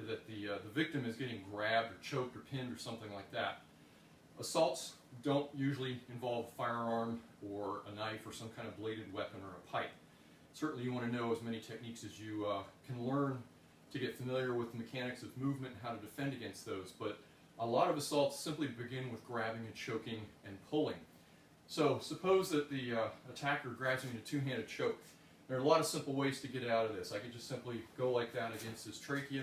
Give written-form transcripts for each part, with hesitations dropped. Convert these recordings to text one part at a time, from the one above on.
the victim is getting grabbed or choked or pinned or something like that. Assaults don't usually involve a firearm or a knife or some kind of bladed weapon or a pipe. Certainly you want to know as many techniques as you can learn to get familiar with the mechanics of movement and how to defend against those. But a lot of assaults simply begin with grabbing and choking and pulling. So suppose that the attacker grabs me in a two-handed choke. There are a lot of simple ways to get out of this. I could just simply go like that against his trachea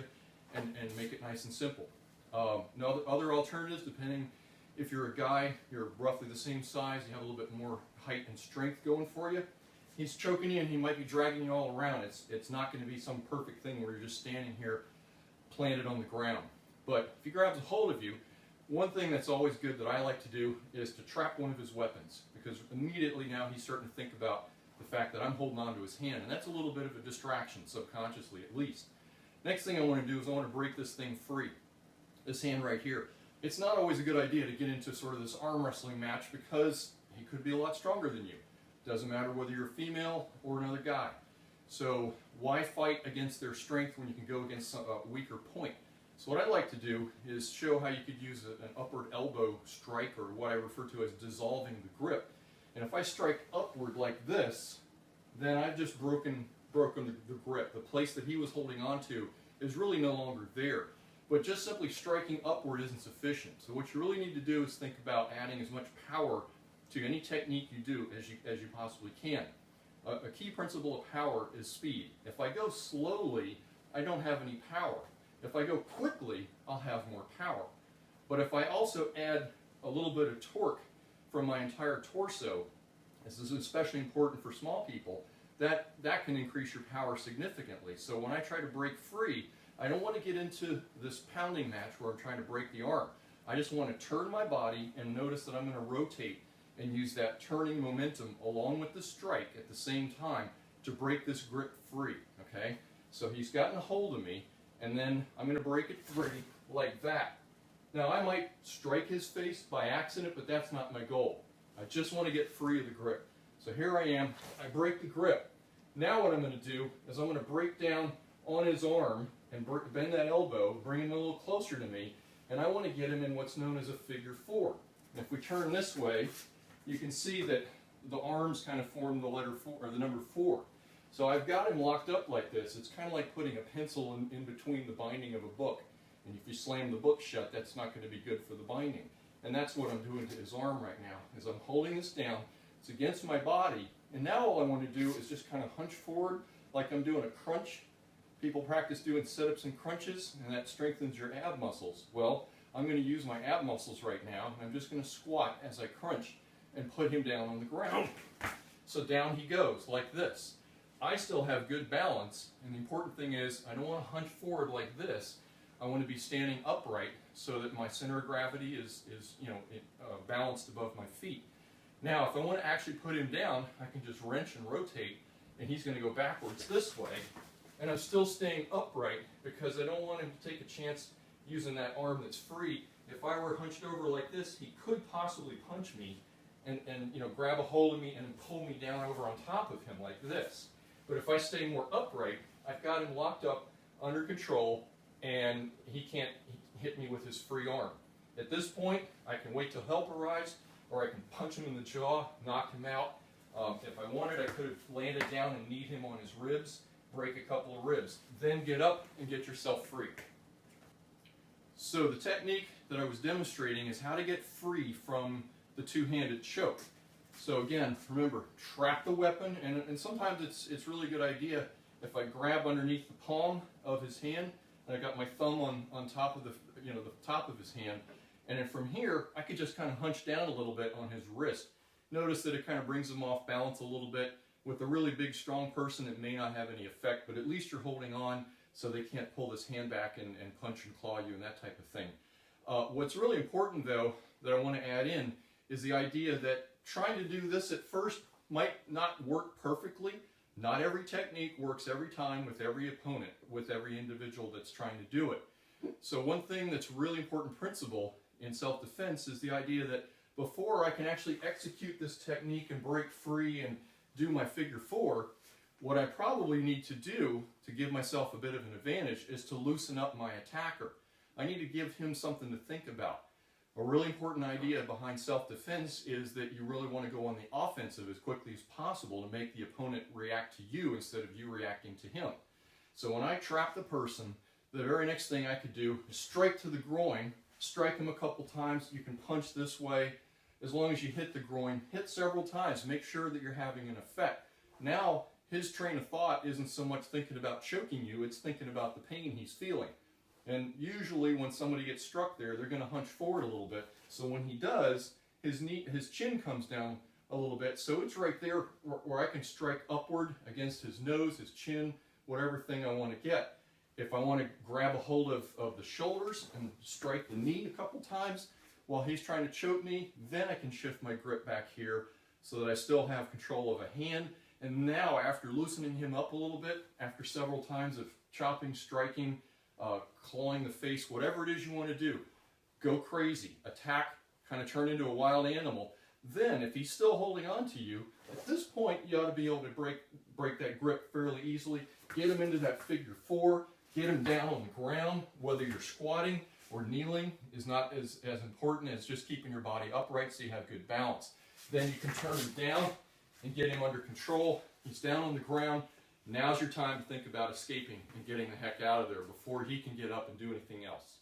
and make it nice and simple. Now, other alternatives, depending if you're a guy, you're roughly the same size, you have a little bit more height and strength going for you. He's choking you and he might be dragging you all around. It's not going to be some perfect thing where you're just standing here planted on the ground. But if he grabs a hold of you, one thing that's always good that I like to do is to trap one of his weapons, because immediately now he's starting to think about the fact that I'm holding on to his hand, and that's a little bit of a distraction, subconsciously at least. Next thing I want to do is I want to break this thing free, this hand right here. It's not always a good idea to get into sort of this arm wrestling match because he could be a lot stronger than you. Doesn't matter whether you're a female or another guy. So why fight against their strength when you can go against a weaker point? So what I like to do is show how you could use an upward elbow strike, or what I refer to as dissolving the grip. And if I strike upward like this, then I've just broken the grip. The place that he was holding on to is really no longer there. But just simply striking upward isn't sufficient. So what you really need to do is think about adding as much power to any technique you do as you possibly can. A key principle of power is speed. If I go slowly, I don't have any power. If I go quickly, I'll have more power. But if I also add a little bit of torque from my entire torso, this is especially important for small people, that can increase your power significantly. So when I try to break free, I don't want to get into this pounding match where I'm trying to break the arm. I just want to turn my body and notice that I'm going to rotate and use that turning momentum along with the strike at the same time to break this grip free, okay? So he's gotten a hold of me, and then I'm going to break it free like that. Now I might strike his face by accident, but that's not my goal. I just want to get free of the grip. So here I am, I break the grip. Now what I'm going to do is I'm going to break down on his arm and bend that elbow, bring him a little closer to me, and I want to get him in what's known as a figure four. And if we turn this way, you can see that the arms kind of form the letter 4, or the number 4. So I've got him locked up like this. It's kind of like putting a pencil in between the binding of a book. And if you slam the book shut, that's not going to be good for the binding. And that's what I'm doing to his arm right now, is I'm holding this down. It's against my body. And now all I want to do is just kind of hunch forward like I'm doing a crunch. People practice doing sit-ups and crunches, and that strengthens your ab muscles. Well, I'm going to use my ab muscles right now, and I'm just going to squat as I crunch and put him down on the ground. So down he goes, like this. I still have good balance, and the important thing is I don't want to hunch forward like this. I want to be standing upright so that my center of gravity is balanced above my feet. Now, if I want to actually put him down, I can just wrench and rotate, and he's going to go backwards this way. And I'm still staying upright because I don't want him to take a chance using that arm that's free. If I were hunched over like this, he could possibly punch me and grab a hold of me and pull me down over on top of him like this. But if I stay more upright, I've got him locked up under control, and he can't hit me with his free arm. At this point, I can wait till help arrives, or I can punch him in the jaw, knock him out. If I wanted, I could have landed down and kneed him on his ribs, break a couple of ribs. Then get up and get yourself free. So the technique that I was demonstrating is how to get free from the two-handed choke. So again, remember, trap the weapon, and sometimes it's really a good idea if I grab underneath the palm of his hand, and I got my thumb on top of the top of his hand, and then from here I could just kind of hunch down a little bit on his wrist. Notice that it kind of brings him off balance a little bit. With a really big, strong person, it may not have any effect, but at least you're holding on so they can't pull this hand back and punch and claw you and that type of thing. What's really important, though, that I want to add in is the idea that trying to do this at first might not work perfectly. Not every technique works every time with every opponent, with every individual that's trying to do it. So one thing that's a really important principle in self-defense is the idea that before I can actually execute this technique and break free and do my figure four, What I probably need to do to give myself a bit of an advantage is to loosen up my attacker. I need to give him something to think about. A really important idea behind self-defense is that you really want to go on the offensive as quickly as possible to make the opponent react to you instead of you reacting to him. So when I trap the person, the very next thing I could do is strike to the groin, strike him a couple times. You can punch this way. As long as you hit the groin, hit several times. Make sure that you're having an effect. Now, his train of thought isn't so much thinking about choking you, it's thinking about the pain he's feeling. And usually when somebody gets struck there, they're going to hunch forward a little bit. So when he does, his chin comes down a little bit. So it's right there where I can strike upward against his nose, his chin, whatever thing I want to get. If I want to grab a hold of the shoulders and strike the knee a couple times while he's trying to choke me, then I can shift my grip back here so that I still have control of a hand. And now, after loosening him up a little bit, after several times of chopping, striking, clawing the face, whatever it is you want to do, go crazy, attack, kind of turn into a wild animal. Then, if he's still holding on to you, at this point, you ought to be able to break that grip fairly easily, get him into that figure four, get him down on the ground. Whether you're squatting or kneeling is not as important as just keeping your body upright so you have good balance. Then you can turn him down and get him under control. He's down on the ground. Now's your time to think about escaping and getting the heck out of there before he can get up and do anything else.